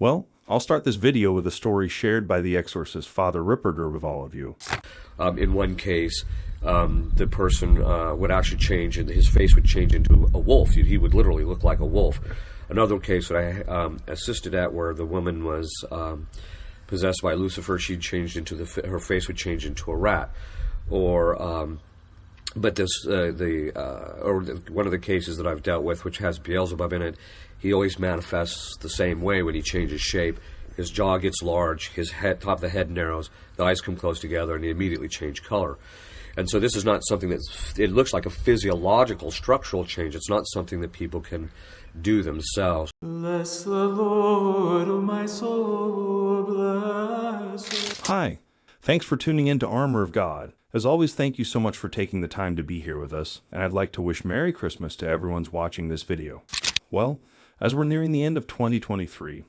Well, I'll start this video with a story shared by the Exorcist Father Ripperger with all of you. In one case, the person would actually change, and his face would change into a wolf. He would literally look like a wolf. Another case that I assisted at, where the woman was possessed by Lucifer, she changed into her face would change into a rat. Or one of the cases that I've dealt with, which has Beelzebub in it, he always manifests the same way when he changes shape. His jaw gets large, his top of the head narrows, the eyes come close together, and he immediately change color. And so this is not something it looks like a physiological, structural change. It's not something that people can do themselves. Bless the Lord, O my soul, bless. Hi, thanks for tuning in to Armor of God. As always, thank you so much for taking the time to be here with us, and I'd like to wish Merry Christmas to everyone's watching this video. Well, as we're nearing the end of 2023,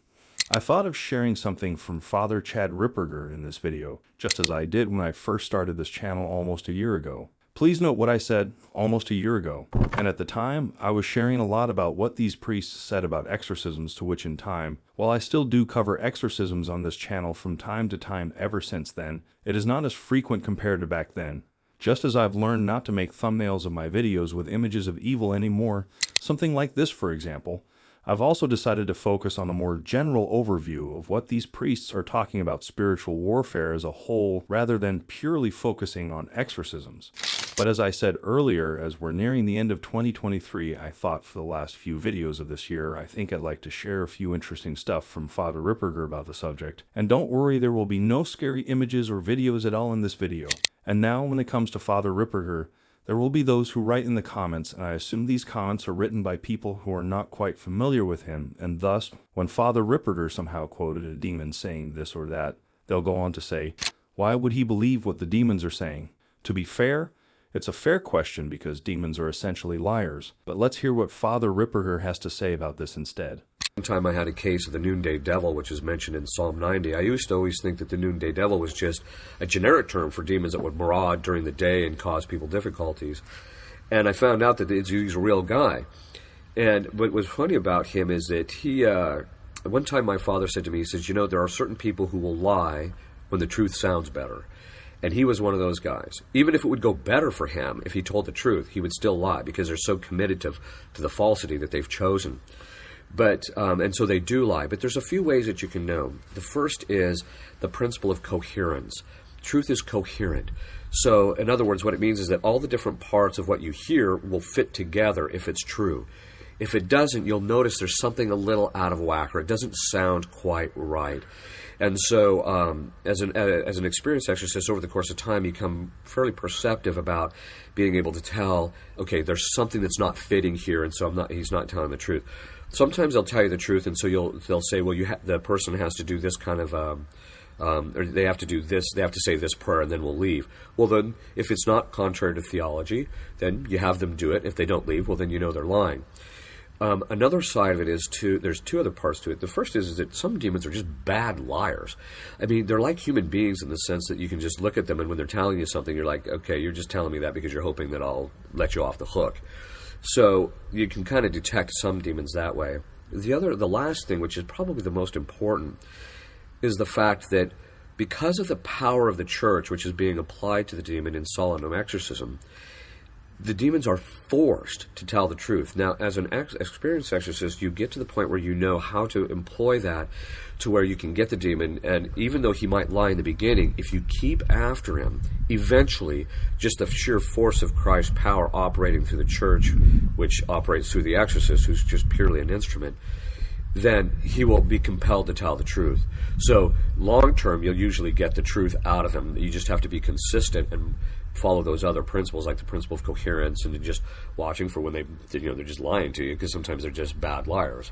I thought of sharing something from Father Chad Ripperger in this video, just as I did when I first started this channel almost a year ago. Please note what I said almost a year ago, and at the time, I was sharing a lot about what these priests said about exorcisms, to which in time, while I still do cover exorcisms on this channel from time to time ever since then, it is not as frequent compared to back then. Just as I've learned not to make thumbnails of my videos with images of evil anymore, something like this for example, I've also decided to focus on a more general overview of what these priests are talking about spiritual warfare as a whole, rather than purely focusing on exorcisms. But as I said earlier, as we're nearing the end of 2023, I thought for the last few videos of this year, I think I'd like to share a few interesting stuff from Father Ripperger about the subject. And don't worry, there will be no scary images or videos at all in this video. And now, when it comes to Father Ripperger, there will be those who write in the comments, and I assume these comments are written by people who are not quite familiar with him, and thus, when Father Ripperger somehow quoted a demon saying this or that, they'll go on to say, why would he believe what the demons are saying? To be fair, it's a fair question because demons are essentially liars, but let's hear what Father Ripperger has to say about this instead. One time I had a case of the noonday devil, which is mentioned in Psalm 90. I used to always think that the noonday devil was just a generic term for demons that would maraud during the day and cause people difficulties. And I found out that he's a real guy. And what was funny about him is that one time my father said to me, he says, you know, there are certain people who will lie when the truth sounds better. And he was one of those guys. Even if it would go better for him, if he told the truth, he would still lie because they're so committed to the falsity that they've chosen. But and so they do lie. But there's a few ways that you can know. The first is the principle of coherence. Truth is coherent. So, in other words, what it means is that all the different parts of what you hear will fit together if it's true. If it doesn't, you'll notice there's something a little out of whack, or it doesn't sound quite right. And so, as an experienced exorcist, over the course of time, you become fairly perceptive about being able to tell, okay, there's something that's not fitting here, and so he's not telling the truth. Sometimes they'll tell you the truth, and so they'll say, well, the person has to do this kind of, or they have to do this, they have to say this prayer, and then we'll leave. Well, then, if it's not contrary to theology, then you have them do it. If they don't leave, well, then you know they're lying. Another side of it is, there's two other parts to it. The first is that some demons are just bad liars. I mean, they're like human beings in the sense that you can just look at them, and when they're telling you something, you're like, okay, you're just telling me that because you're hoping that I'll let you off the hook. So you can kind of detect some demons that way. The last thing, which is probably the most important, is the fact that because of the power of the church, which is being applied to the demon in solemn exorcism, the demons are forced to tell the truth. Now, as an experienced exorcist, you get to the point where you know how to employ that to where you can get the demon, and even though he might lie in the beginning, if you keep after him, eventually, just the sheer force of Christ's power operating through the church, which operates through the exorcist, who's just purely an instrument, then he will be compelled to tell the truth. So, long term, you'll usually get the truth out of him. You just have to be consistent and follow those other principles, like the principle of coherence, and just watching for when they're just lying to you, because sometimes they're just bad liars.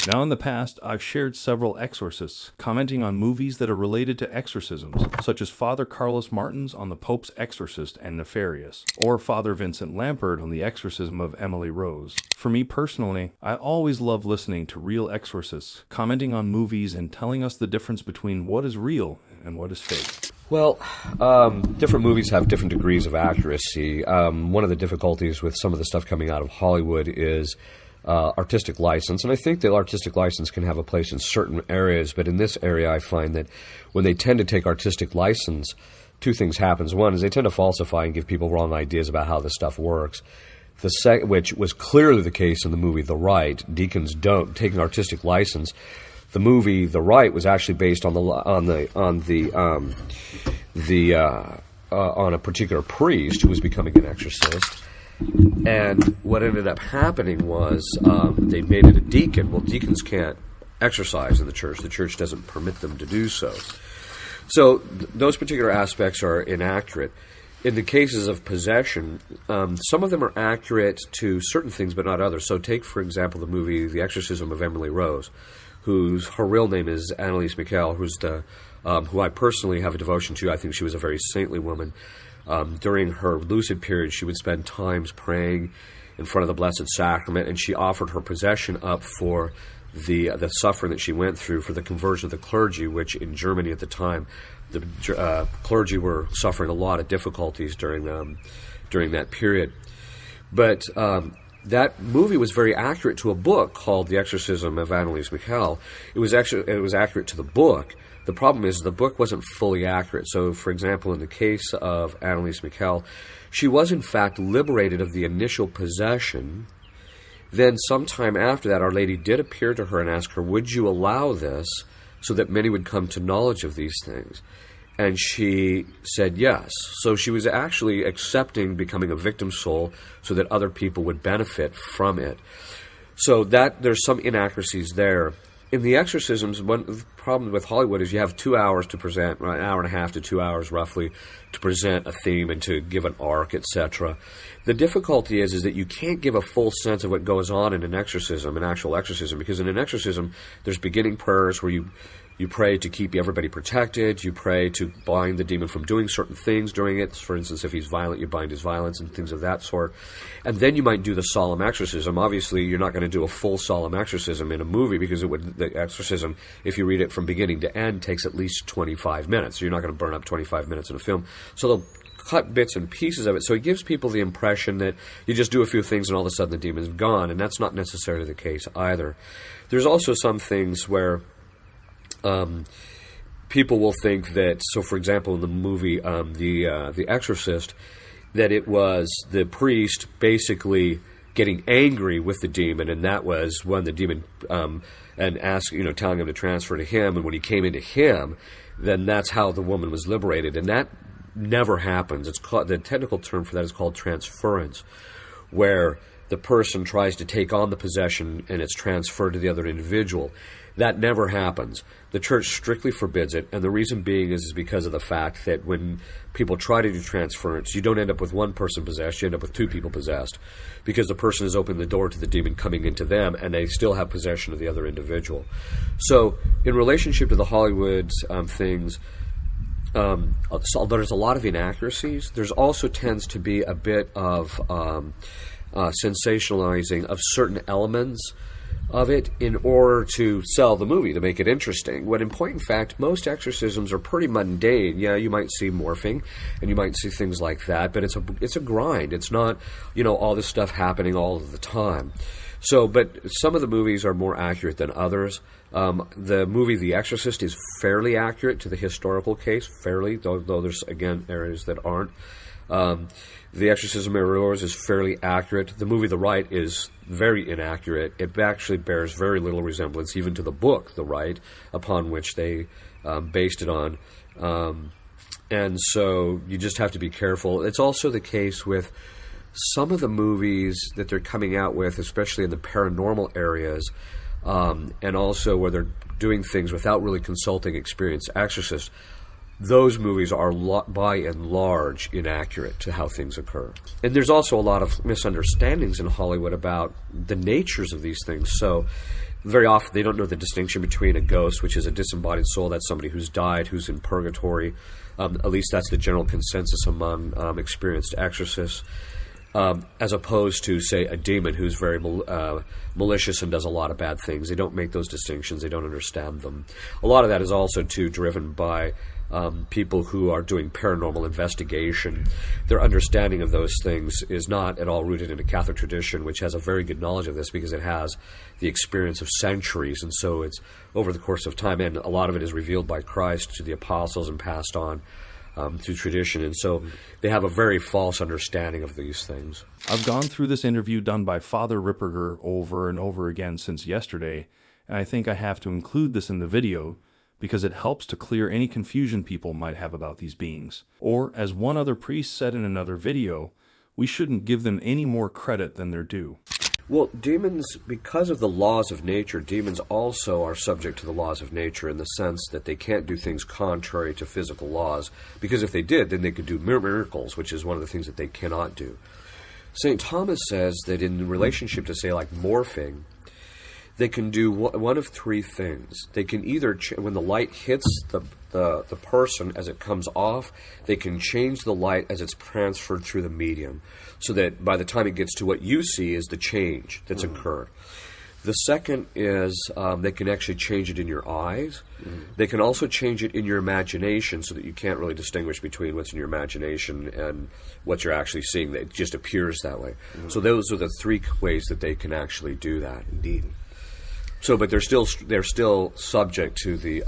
Now in the past, I've shared several exorcists commenting on movies that are related to exorcisms, such as Father Carlos Martins on the Pope's Exorcist and Nefarious, or Father Vincent Lampert on the exorcism of Emily Rose. For me personally, I always love listening to real exorcists commenting on movies and telling us the difference between what is real and what is fake. Well, different movies have different degrees of accuracy. One of the difficulties with some of the stuff coming out of Hollywood is artistic license. And I think that artistic license can have a place in certain areas, but in this area I find that when they tend to take artistic license, two things happens. One is they tend to falsify and give people wrong ideas about how this stuff works. Which was clearly the case in the movie The Rite. Deacons don't taking artistic license. The movie The Rite was actually based on a particular priest who was becoming an exorcist. And what ended up happening was they made it a deacon. Well, deacons can't exorcise in the church. The church doesn't permit them to do so. So those particular aspects are inaccurate. In the cases of possession, some of them are accurate to certain things, but not others. So take, for example, the movie The Exorcism of Emily Rose, her real name is Anneliese Michael, who I personally have a devotion to. I think she was a very saintly woman. During her lucid period, she would spend times praying in front of the Blessed Sacrament, and she offered her possession up for the suffering that she went through, for the conversion of the clergy, which in Germany at the time, the clergy were suffering a lot of difficulties during that period. But that movie was very accurate to a book called The Exorcism of Anneliese Michael. It was accurate to the book. The problem is the book wasn't fully accurate. So, for example, in the case of Anneliese Michael, she was in fact liberated of the initial possession. Then sometime after that, Our Lady did appear to her and ask her, would you allow this so that many would come to knowledge of these things? And she said yes. So she was actually accepting becoming a victim soul so that other people would benefit from it. So that there's some inaccuracies there. In the exorcisms, one problem with Hollywood is you have 2 hours to present, an hour and a half to 2 hours roughly, to present a theme and to give an arc, etc. The difficulty is that you can't give a full sense of what goes on in an exorcism, an actual exorcism, because in an exorcism, there's beginning prayers where you pray to keep everybody protected. You pray to bind the demon from doing certain things during it. For instance, if he's violent, you bind his violence and things of that sort. And then you might do the solemn exorcism. Obviously, you're not going to do a full solemn exorcism in a movie because the exorcism, if you read it from beginning to end, takes at least 25 minutes. So you're not going to burn up 25 minutes in a film. So they'll cut bits and pieces of it. So it gives people the impression that you just do a few things and all of a sudden the demon's gone. And that's not necessarily the case either. There's also some things where people will think that, so for example, in the movie The Exorcist, that it was the priest basically getting angry with the demon, and that was when the demon and telling him to transfer to him, and when he came into him, then that's how the woman was liberated, and that never happens. It's called, the technical term for that is called transference, where the person tries to take on the possession and it's transferred to the other individual. That never happens. The church strictly forbids it, and the reason being is because of the fact that when people try to do transference, you don't end up with one person possessed, you end up with two people possessed, because the person has opened the door to the demon coming into them, and they still have possession of the other individual. So, in relationship to the Hollywood things, so there's a lot of inaccuracies. There's also tends to be a bit of sensationalizing of certain elements of it in order to sell the movie, to make it interesting. When in point in fact, most exorcisms are pretty mundane. Yeah, you might see morphing, and you might see things like that, but it's a grind. It's not, all this stuff happening all of the time. So, but some of the movies are more accurate than others. The movie The Exorcist is fairly accurate to the historical case, fairly, though there's, again, areas that aren't. The Exorcism of Emily Rose is fairly accurate. The movie The Rite is very inaccurate. It actually bears very little resemblance even to the book The Rite, upon which they based it on. And so you just have to be careful. It's also the case with some of the movies that they're coming out with, especially in the paranormal areas, and also where they're doing things without really consulting experienced exorcists. Those movies are, by and large, inaccurate to how things occur. And there's also a lot of misunderstandings in Hollywood about the natures of these things. So very often they don't know the distinction between a ghost, which is a disembodied soul, that's somebody who's died, who's in purgatory. At least that's the general consensus among experienced exorcists. as opposed to, say, a demon who's very malicious and does a lot of bad things. They don't make those distinctions. They don't understand them. A lot of that is also, too, driven by people who are doing paranormal investigation. Their understanding of those things is not at all rooted in a Catholic tradition, which has a very good knowledge of this because it has the experience of centuries, and so it's over the course of time, and a lot of it is revealed by Christ to the apostles and passed on through tradition, and so they have a very false understanding of these things. I've gone through this interview done by Father Ripperger over and over again since yesterday, and I think I have to include this in the video because it helps to clear any confusion people might have about these beings. Or, as one other priest said in another video, we shouldn't give them any more credit than they're due. Well, demons, because of the laws of nature, demons also are subject to the laws of nature in the sense that they can't do things contrary to physical laws, because if they did, then they could do miracles, which is one of the things that they cannot do. St. Thomas says that in relationship to, say, like morphing, they can do one of three things. They can either, when the light hits the person as it comes off, they can change the light as it's transferred through the medium, so that by the time it gets to what you see is the change that's occurred. The second is they can actually change it in your eyes. They can also change it in your imagination, so that you can't really distinguish between what's in your imagination and what you're actually seeing. It just appears that way. So those are the three ways that they can actually do that. Indeed. So, but they're still subject to the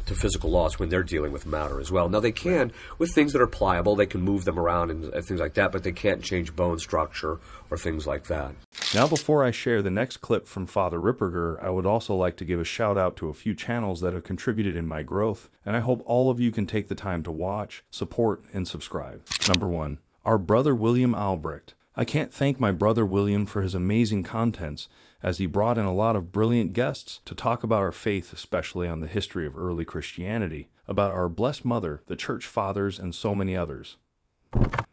to physical laws when they're dealing with matter as well. Now they can, with things that are pliable, they can move them around and things like that, but they can't change bone structure or things like that. Now, before I share the next clip from Father Ripperger, I would also like to give a shout out to a few channels that have contributed in my growth, and I hope all of you can take the time to watch, support, and subscribe. Number 1, our brother William Albrecht. I can't thank my brother William for his amazing contents, as he brought in a lot of brilliant guests to talk about our faith, especially on the history of early Christianity, about our Blessed Mother, the Church Fathers, and so many others.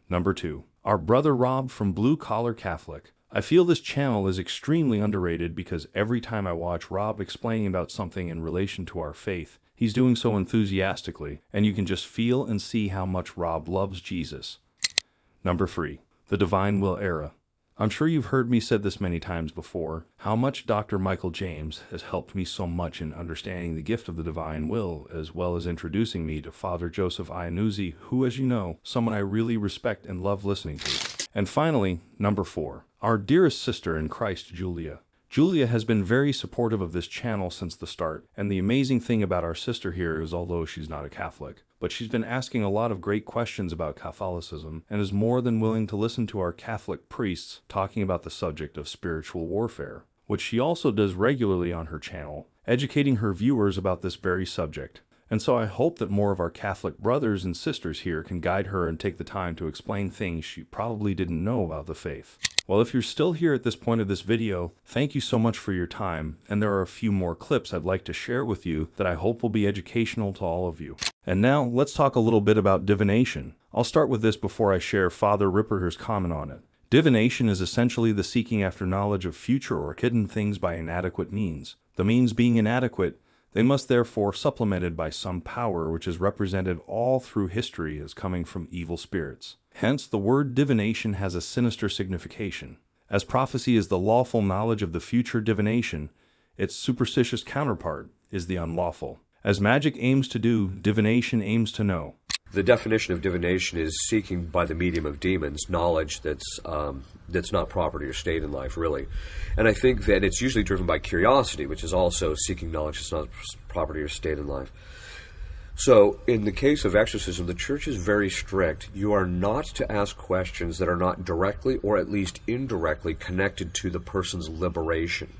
Number 2, our brother Rob from Blue Collar Catholic. I feel this channel is extremely underrated because every time I watch Rob explaining about something in relation to our faith, he's doing so enthusiastically, and you can just feel and see how much Rob loves Jesus. Number 3, the Divine Will Era. I'm sure you've heard me said this many times before, how much Dr. Michael James has helped me so much in understanding the gift of the divine will, as well as introducing me to Father Joseph Iannuzzi, who, as you know, someone I really respect and love listening to. And finally, number 4, our dearest sister in Christ, Julia. Julia has been very supportive of this channel since the start, and the amazing thing about our sister here is although she's not a Catholic, but she's been asking a lot of great questions about Catholicism and is more than willing to listen to our Catholic priests talking about the subject of spiritual warfare, which she also does regularly on her channel, educating her viewers about this very subject. And so I hope that more of our Catholic brothers and sisters here can guide her and take the time to explain things she probably didn't know about the faith. Well, if you're still here at this point of this video, thank you so much for your time, and there are a few more clips I'd like to share with you that I hope will be educational to all of you. And now, let's talk a little bit about divination. I'll start with this before I share Father Ripperger's comment on it. Divination is essentially the seeking after knowledge of future or hidden things by inadequate means. The means being inadequate, they must therefore supplemented by some power which is represented all through history as coming from evil spirits. Hence, the word divination has a sinister signification. As prophecy is the lawful knowledge of the future divination, its superstitious counterpart is the unlawful. As magic aims to do, divination aims to know. The definition of divination is seeking by the medium of demons knowledge that's not proper to your state in life, really. And I think that it's usually driven by curiosity, which is also seeking knowledge that's not proper to your state in life. So, in the case of exorcism, the Church is very strict. You are not to ask questions that are not directly or at least indirectly connected to the person's liberation.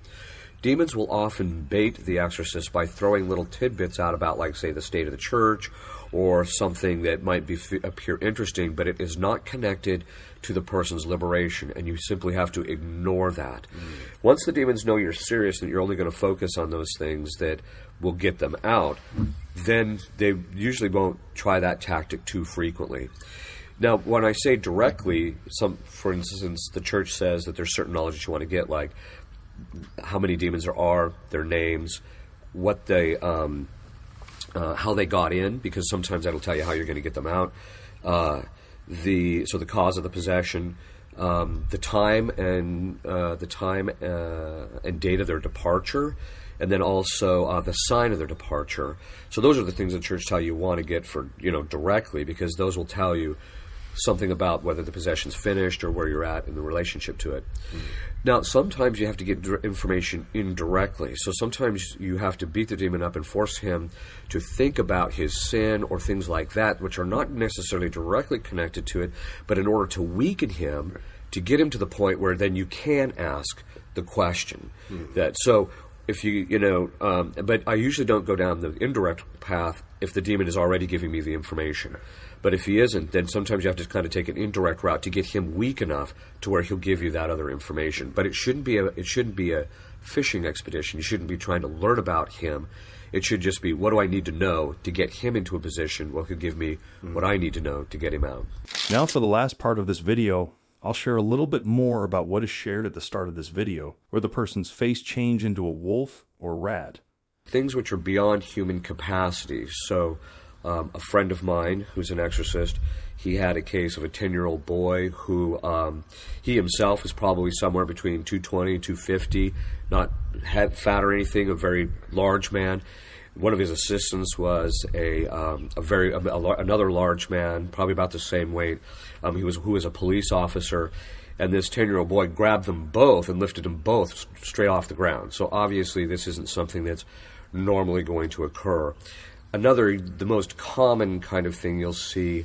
Demons will often bait the exorcist by throwing little tidbits out about, like, say, the state of the Church or something that might appear interesting, but it is not connected to the person's liberation, and you simply have to ignore that. Once the demons know you're serious and you're only going to focus on those things that will get them out, then they usually won't try that tactic too frequently. Now, when I say directly, for instance, the Church says that there's certain knowledge that you want to get, like how many demons there are, their names, what they, how they got in, because sometimes that'll tell you how you're going to get them out. So the cause of the possession, the time and date of their departure, and then also the sign of their departure. So those are the things the church tell you want to get for directly, because those will tell you something about whether the possession's finished or where you're at in the relationship to it. Now, sometimes you have to get information indirectly. So sometimes you have to beat the demon up and force him to think about his sin or things like that, which are not necessarily directly connected to it, but in order to weaken him, to get him to the point where then you can ask the question. So if but I usually don't go down the indirect path if the demon is already giving me the information. But if he isn't, then sometimes you have to kind of take an indirect route to get him weak enough to where he'll give you that other information. But it shouldn't be a fishing expedition. You shouldn't be trying to learn about him. It should just be, what do I need to know to get him into a position where he'll give me what I need to know to get him out. Now for the last part of this video, I'll share a little bit more about what is shared at the start of this video, where the person's face change into a wolf or rat. Things which are beyond human capacity. So a friend of mine who's an exorcist, he had a case of a 10-year-old boy who he himself was probably somewhere between 220 and 250, not fat or anything, a very large man. One of his assistants was another large man, probably about the same weight, who was a police officer, and this 10-year-old boy grabbed them both and lifted them both straight off the ground. So obviously this isn't something that's normally going to occur. The most common kind of thing you'll see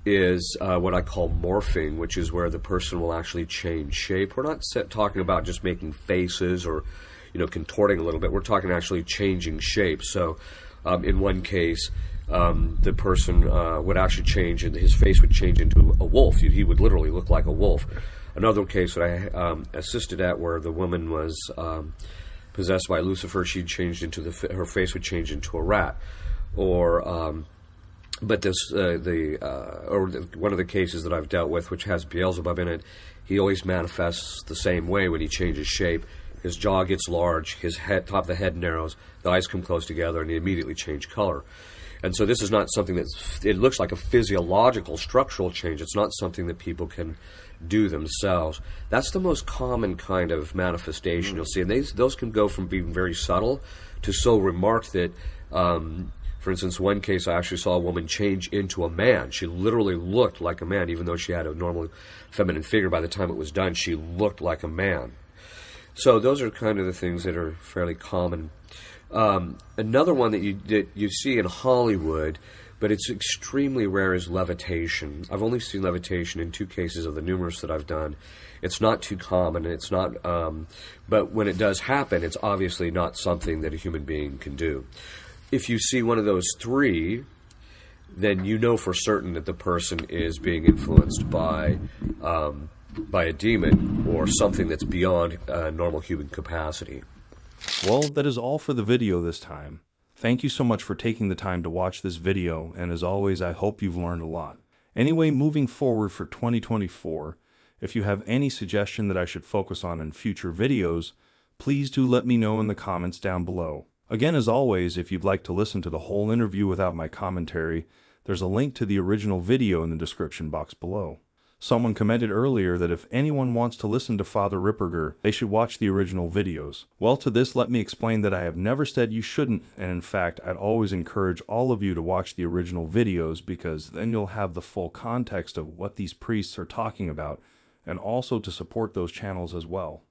is what I call morphing, which is where the person will actually change shape. We're not talking about just making faces or contorting a little bit. We're talking actually changing shape. So in one case, the person would actually change, and his face would change into a wolf. He would literally look like a wolf. Another case that I assisted at, where the woman was possessed by Lucifer, she changed into her face would change into a rat. Or one of the cases that I've dealt with, which has Beelzebub in it, he always manifests the same way when he changes shape. His jaw gets large, his top of the head narrows, the eyes come close together, and he immediately change color. And so this is not something it looks like a physiological, structural change. It's not something that people can do themselves. That's the most common kind of manifestation you'll see. And those can go from being very subtle to so remarked that, for instance, one case I actually saw a woman change into a man. She literally looked like a man, even though she had a normal feminine figure. By the time it was done, she looked like a man. So those are kind of the things that are fairly common. Another one that you see in Hollywood, but it's extremely rare, is levitation. I've only seen levitation in 2 cases of the numerous that I've done. It's not too common. It's not, but when it does happen, it's obviously not something that a human being can do. If you see one of those 3, then you know for certain that the person is being influenced by a demon or something that's beyond normal human capacity. Well, that is all for the video this time. Thank you so much for taking the time to watch this video, and as always, I hope you've learned a lot. Anyway, moving forward for 2024, if you have any suggestion that I should focus on in future videos, please do let me know in the comments down below. Again, as always, if you'd like to listen to the whole interview without my commentary, there's a link to the original video in the description box below. Someone commented earlier that if anyone wants to listen to Father Ripperger, they should watch the original videos. Well, to this, let me explain that I have never said you shouldn't, and in fact, I'd always encourage all of you to watch the original videos, because then you'll have the full context of what these priests are talking about, and also to support those channels as well.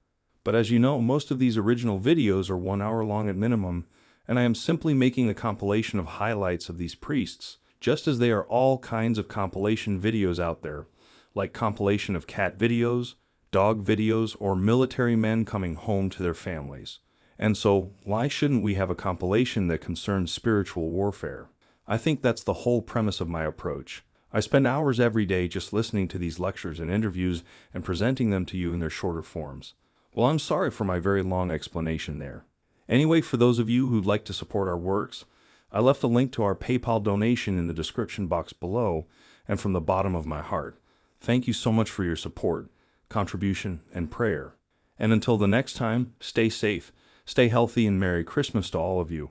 But as you know, most of these original videos are 1 hour long at minimum, and I am simply making a compilation of highlights of these priests, just as there are all kinds of compilation videos out there, like compilation of cat videos, dog videos, or military men coming home to their families. And so, why shouldn't we have a compilation that concerns spiritual warfare? I think that's the whole premise of my approach. I spend hours every day just listening to these lectures and interviews and presenting them to you in their shorter forms. Well, I'm sorry for my very long explanation there. Anyway, for those of you who'd like to support our works, I left a link to our PayPal donation in the description box below, and from the bottom of my heart. Thank you so much for your support, contribution, and prayer. And until the next time, stay safe, stay healthy, and Merry Christmas to all of you.